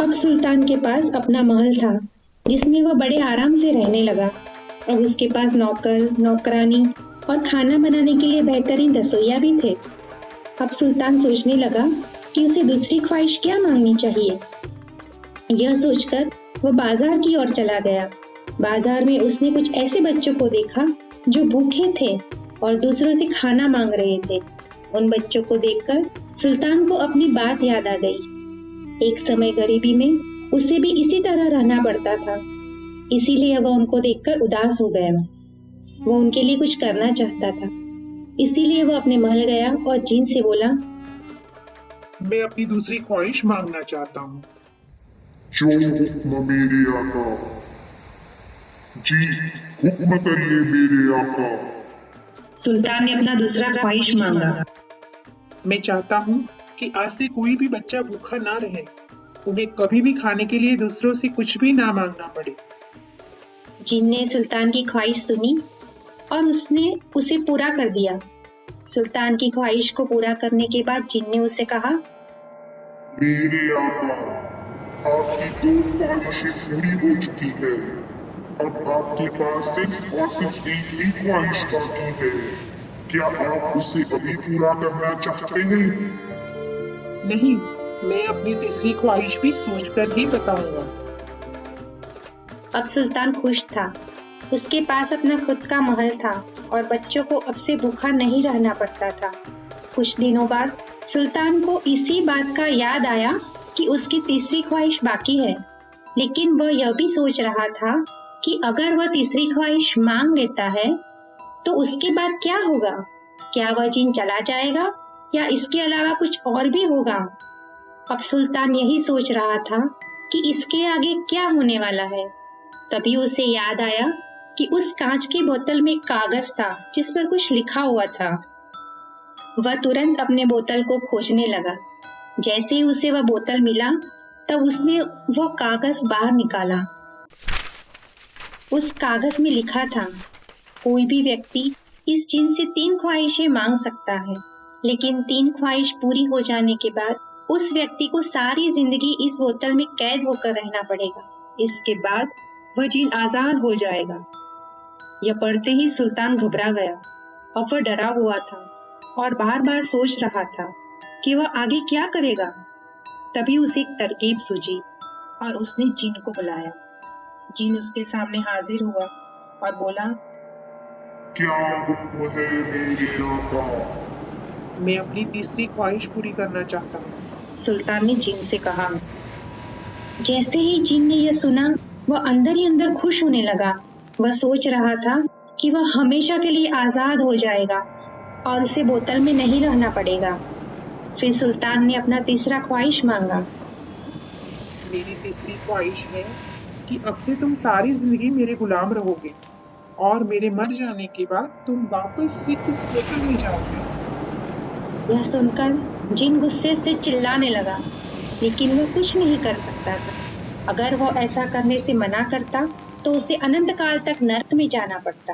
अब सुल्तान के पास अपना महल था, जिसमें वह बड़े आराम से रहने लगा। अब उसके पास नौकर, नौकरानी और खाना बनाने के लिए बेहतरीन रसोइया भी थे। अब सुल्तान सोचने लगा कि उसे दूसरी ख्वाहिश क्या मांगनी चाहिए। यह सोचकर वह बाजार की ओर चला गया। बाजार में उसने कुछ ऐसे बच्चों को देखा जो भूखे थे और दूसरों से खाना मांग रहे थे। उन बच्चों को देखकर सुल्तान को अपनी बात याद आ गई। एक समय गरीबी में उसे भी इसी तरह रहना पड़ता था, इसीलिए वह उनको देखकर उदास हो गया। वह उनके लिए कुछ करना चाहता था, इसीलिए वह अपने महल गया और जिन से बोला, मैं अपनी दूसरी ख्वाहिश मांगना चाहता हूँ। जो हुक्म मेरे आका। जी, हुक्म करिए मेरे आका। सुल्तान ने अपना दूसरा ख्वाहिश मांगा। मैं चाहता हूँ कि आज से कोई भी बच्चा भूखा ना रहे। उन्हें कभी भी खाने के लिए दूसरों से कुछ भी ना मांगना पड़े। जिन ने सुल्तान की ख्वाहिश सुनी और उसने उसे पूरा कर दिया। सुल्तान की ख्वाहिश को पूरा करने के बाद जिन ने उसे कहा, मेरे आका, आपकी 2 ख्वाहिशें पूरी हो चुकी है। अब आपके पास सिर्फ और सिर्फ एक ही ख्वाहिश बाकी है। क्या आप उसे अभी पूरा करना चाहते हैं? नहीं, मैं अपनी तीसरी ख्वाहिश भी सोचकर ही बताऊंगा। अब सुल्तान खुश था। उसके पास अपना खुद का महल था और बच्चों को अब से भूखा नहीं रहना पड़ता था। कुछ दिनों बाद सुल्तान को इसी बात का याद आया कि उसकी तीसरी ख्वाहिश बाकी है, लेकिन वह यह भी सोच रहा था कि अगर वह तीसरी ख्वाहिश मांग लेता है तो उसके बाद क्या होगा? क्या वह जिन चला जाएगा या इसके अलावा कुछ और भी होगा? अब सुल्तान यही सोच रहा था कि इसके आगे क्या होने वाला है। तभी उसे याद आया कि उस कांच की बोतल में कागज था जिस पर कुछ लिखा हुआ था। वह तुरंत अपने बोतल को खोजने लगा। जैसे ही उसे वह बोतल मिला, तब उसने वह कागज बाहर निकाला। उस कागज में लिखा था, कोई भी व्यक्ति इस जिन से 3 ख्वाहिशें मांग सकता है, लेकिन 3 ख्वाहिश पूरी हो जाने के बाद उस व्यक्ति को सारी जिंदगी इस बोतल में कैद होकर रहना पड़ेगा। इसके बाद वह जिन आजाद हो जाएगा। यह पढ़ते ही सुल्तान घबरा गया और वह डरा हुआ था और बार बार सोच रहा था कि वह आगे क्या करेगा। तभी उसे एक तरकीब सूझी और उसने जिन को बुलाया। जिन उसके सामने हाजिर हुआ और बोला, क्या हुक्म है मेरे आका? मैं अपनी तीसरी ख्वाहिश पूरी करना चाहता हूँ। सुल्तान ने जिन से कहा। जैसे ही जिन ने यह सुना, वह अंदर ही अंदर खुश होने लगा। वह सोच रहा था कि वह हमेशा के लिए आजाद हो जाएगा और उसे बोतल में नहीं रहना पड़ेगा। फिर सुल्तान ने अपना तीसरा ख्वाहिश मांगा। मेरी तीसरी ख्वाहिश है कि अब से तुम सारी जिंदगी मेरे गुलाम रहोगे और मेरे मर जाने के बाद तुम वापस से इस बोतल में जाओगे। यह सुनकर जिन गुस्से से चिल्लाने लगा, लेकिन वह कुछ नहीं कर सकता था। अगर वह ऐसा करने से मना करता तो उसे अनंत काल तक नरक में जाना पड़ता।